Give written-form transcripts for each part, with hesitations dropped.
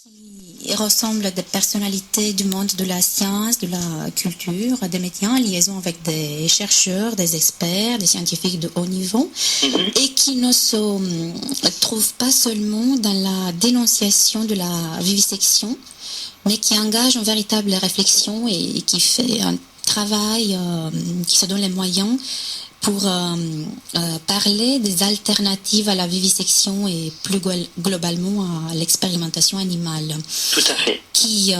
qui ressemblent à des personnalités du monde de la science, de la culture, des médias en liaison avec des chercheurs, des experts, des scientifiques de haut niveau, et qui ne se trouvent pas seulement dans la dénonciation de la vivisection, mais qui engage une véritable réflexion et qui fait un travail qui se donne les moyens pour parler des alternatives à la vivisection et plus globalement à l'expérimentation animale. Tout à fait. Qui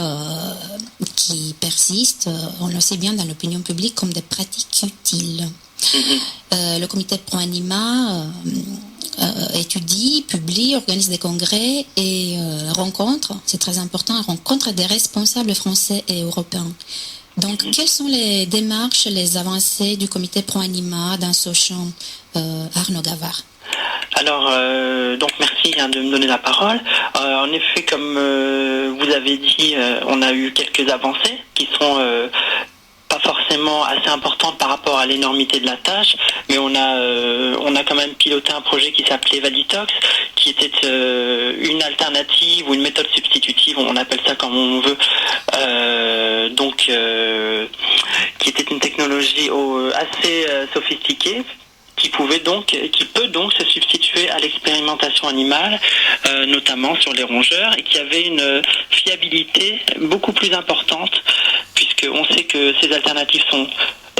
persistent, on le sait bien dans l'opinion publique, comme des pratiques utiles. Le comité Pro Anima étudie, publie, organise des congrès et rencontre, c'est très important, rencontre des responsables français et européens. Donc, quelles sont les démarches, les avancées du comité Pro Anima dans ce champ, Arnaud Gavard? Alors, donc merci de me donner la parole. En effet, comme vous avez dit, on a eu quelques avancées qui sont pas forcément assez importantes par rapport à l'énormité de la tâche, mais on a quand même piloté un projet qui s'appelait Valitox, qui était une alternative ou une méthode substitutive, on appelle ça comme on veut, qui était une technologie assez sophistiquée, qui peut donc se substituer à l'expérimentation animale, notamment sur les rongeurs, et qui avait une fiabilité beaucoup plus importante, puisqu'on sait que ces alternatives sont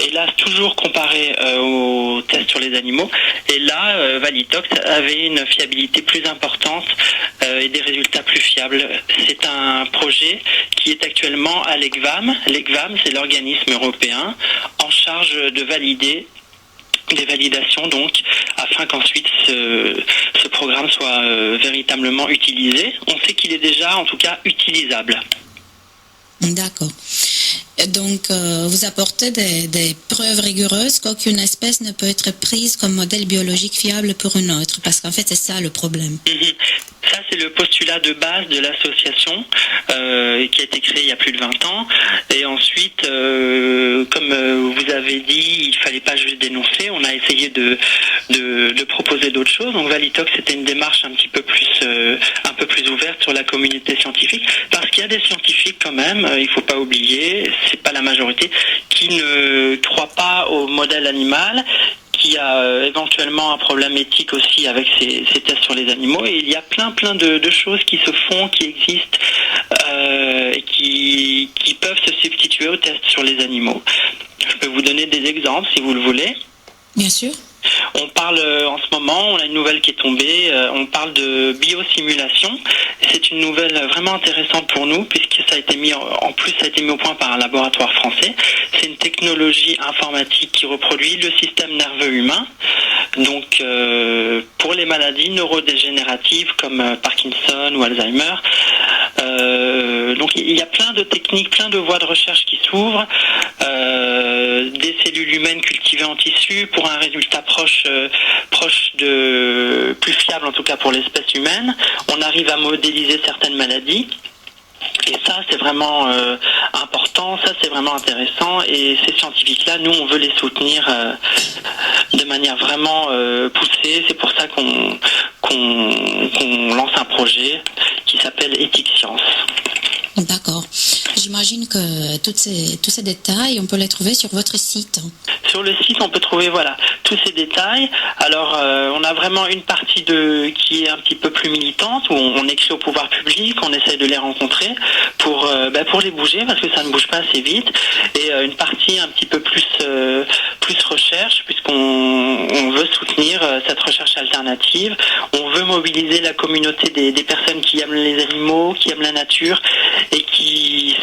hélas toujours comparées aux tests sur les animaux, et là Valitox avait une fiabilité plus importante et des résultats plus fiables. C'est un projet qui est actuellement à l'ECVAM. L'ECVAM, c'est l'organisme européen en charge de valider des validations, donc, afin qu'ensuite ce programme soit véritablement utilisé. On sait qu'il est déjà, en tout cas, utilisable. D'accord. Donc, vous apportez des preuves rigoureuses qu'aucune espèce ne peut être prise comme modèle biologique fiable pour une autre, parce qu'en fait, c'est ça le problème. Ça, c'est le postulat de base de l'association qui a été créée il y a plus de 20 ans. Et ensuite, comme vous avez dit, il fallait pas juste dénoncer. On a essayé de proposer d'autres choses. Donc Valitox, c'était une démarche un peu plus ouverte sur la communauté scientifique, parce qu'il y a des scientifiques quand même, il faut pas oublier, c'est pas la majorité, qui ne croient pas au modèle animal, qui a éventuellement un problème éthique aussi avec ces tests sur les animaux, et il y a plein de choses qui se font, qui existent et qui peuvent se substituer aux tests sur les animaux. Je peux vous donner des exemples si vous le voulez. Bien sûr. On parle en ce moment, on a une nouvelle qui est tombée, on parle de biosimulation. C'est une nouvelle vraiment intéressante pour nous, puisque ça a été mis au point par un laboratoire français. C'est une technologie informatique qui reproduit le système nerveux humain. Donc pour les maladies neurodégénératives comme Parkinson ou Alzheimer. Donc il y a plein de techniques, plein de voies de recherche qui s'ouvrent, des cellules humaines cultivées en tissu pour un résultat proche de plus fiable, en tout cas pour l'espèce humaine. On arrive à modéliser certaines maladies. Et ça, c'est vraiment important, ça, c'est vraiment intéressant. Et ces scientifiques-là, nous, on veut les soutenir de manière vraiment poussée. C'est pour ça qu'on lance un projet qui s'appelle Ethic Science. D'accord. J'imagine que tous ces détails, on peut les trouver sur votre site. Sur le site, on peut trouver tous ces détails. Alors, on a vraiment une partie qui est un petit peu plus militante, où on écrit au pouvoir public, on essaye de les rencontrer pour les bouger, parce que ça ne bouge pas assez vite. Et une partie un petit peu plus recherche, puisqu'on veut soutenir cette recherche alternative. On veut mobiliser la communauté des personnes qui aiment les animaux, qui aiment la nature, et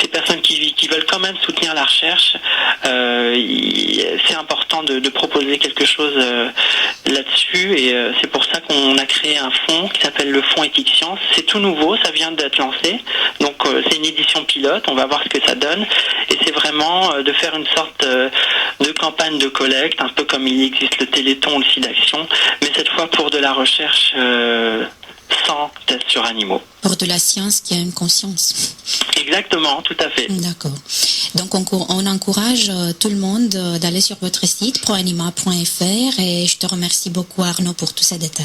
ces personnes qui veulent quand même soutenir la recherche. C'est important de proposer quelque chose là-dessus, et c'est pour ça qu'on a créé un fonds qui s'appelle le fonds Ethic Science. C'est tout nouveau, ça vient d'être lancé, donc c'est une édition pilote, on va voir ce que ça donne, et c'est vraiment de faire une sorte de campagne de collecte, un peu comme il existe le Téléthon ou le SIDAction, mais cette fois pour de la recherche sans tests sur animaux. Pour de la science qui a une conscience. Exactement, tout à fait. D'accord. Donc on encourage tout le monde d'aller sur votre site proanima.fr, et je te remercie beaucoup, Arnaud, pour tous ces détails.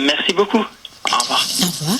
Merci beaucoup. Au revoir. Au revoir.